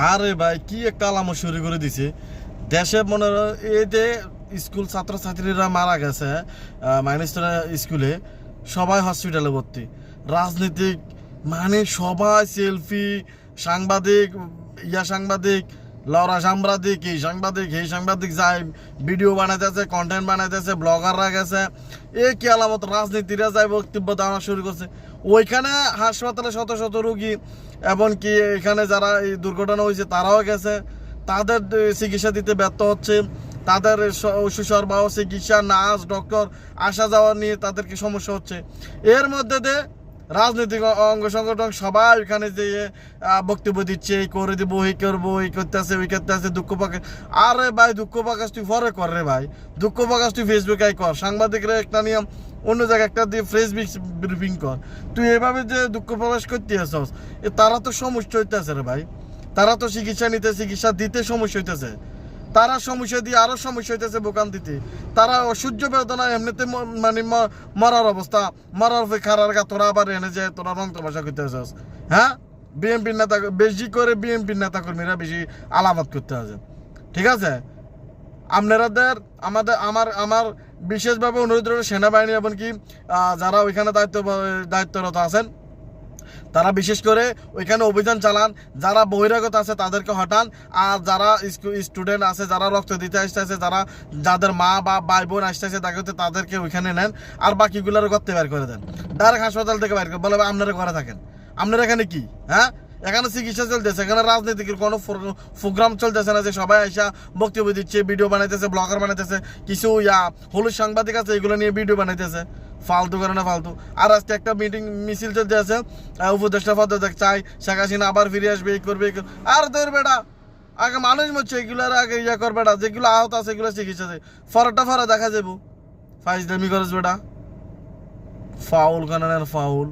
আরে ভাই কি একটা আলামত শুরু করে দিছে দেশে। মনে এই যে স্কুল ছাত্রছাত্রীরা মারা গেছে মাইনস্টার স্কুলে, সবাই হসপিটালে ভর্তি। রাজনীতিক মানে সবাই সেলফি, সাংবাদিক, সাংবাদিক, লড়া সাংবাদিক, এই সাংবাদিক যায় ভিডিও বানাইতেছে, কন্টেন্ট বানাইতেছে, ব্লগাররা গেছে। এই কি আলামত, রাজনীতিরা যায় বক্তব্য দেওয়া শুরু করছে। ওইখানে হাসপাতালে শত শত রোগী, এমনকি এখানে যারা এই দুর্ঘটনা হয়েছে তারাও গেছে, তাদের চিকিৎসা দিতে ব্যর্থ হচ্ছে, তাদের সুসরবরাহ, চিকিৎসা, নার্স, ডক্টর আসা যাওয়া নিয়ে তাদেরকে সমস্যা হচ্ছে। এর মধ্যে দিয়ে রাজনৈতিক অঙ্গ সংগঠন সবাই এখানে যে বক্তব্য দিচ্ছে, এই করে দেবো, এই করবো, এই করতে আছে, ওই করতে আছে, দুঃখ প্রকাশ। আরে ভাই দুঃখ প্রকাশ তুই পরে কর রে ভাই, দুঃখ প্রকাশ তুই ফেসবুকে কর। সাংবাদিকরা একটা নিয়ম, অন্য জায়গায় একটা দিয়ে ফেসবুক ব্রিফিং কর। তুই এভাবে যে দুঃখ প্রকাশ করতে আসস, তারা তো সমস্যা হইতেছে রে ভাই। তারা তো চিকিৎসা নিতে, চিকিৎসা দিতে সমস্যা হইতেছে, তারা সমস্যা দিয়ে আরো সমস্যা হইতেছে বোকান দিতে। তারা অসহ্য বেদনা, এমনিতে মানে মরার অবস্থা, মরার খারার গা, তোরা আবার এনে যে তোরা রং তামাশা করতে আসস। হ্যাঁ, বিএনপির নেতা, বেশি করে বিএনপির নেতা কর্মীরা বেশি আলামত করতে আছে। ঠিক আছে, আপনাদের আমার বিশেষভাবে অনুরোধ রইল, সেনাবাহিনী এমনকি যারা ওইখানে দায়িত্বরত আছেন, তারা বিশেষ করে ওইখানে অভিযান চালান, যারা বহিরাগত আছে তাদেরকে হটান, আর যারা স্টুডেন্ট আছে, যারা রক্ত দিতে আসতেছে, যাদের মা বা ভাই বোন আসতেছে তাদেরকে ওইখানে নেন, আর বাকিগুলোর করতে বের করে দেন। ডাইরেক্ট হাসপাতাল থেকে বের করে বলে আপনারা ঘরে থাকেন। আপনারা এখানে কি? হ্যাঁ, এখানে চিকিৎসা চলতেছে, এখানে রাজনীতির কোনো প্রোগ্রাম চলতেছে না যে সবাই এসে বক্তব্য দিচ্ছে, ভিডিও বানাইতেছে, ব্লগার বানাইতেছে, কিছু হলুদ সাংবাদিক আছে এগুলো নিয়ে ভিডিও বানাইতেছে, ফালতু করে না ফালতু। আর আজকে একটা মিছিল চলতে আছে, উপদেষ্টা পদত্যাগ চাই, শেখ হাসিনা আবার ফিরে আসবে, এই করবে। আর তোর বেটা আগে মানুষ মরছে, এগুলোর আগে কর বেটা, যেগুলো আহত আছে এগুলো চিকিৎসা আছে, ফরা দেখা যাবো। ফাইজদামি করছ বেটা, ফাউল কানানের ফাউল।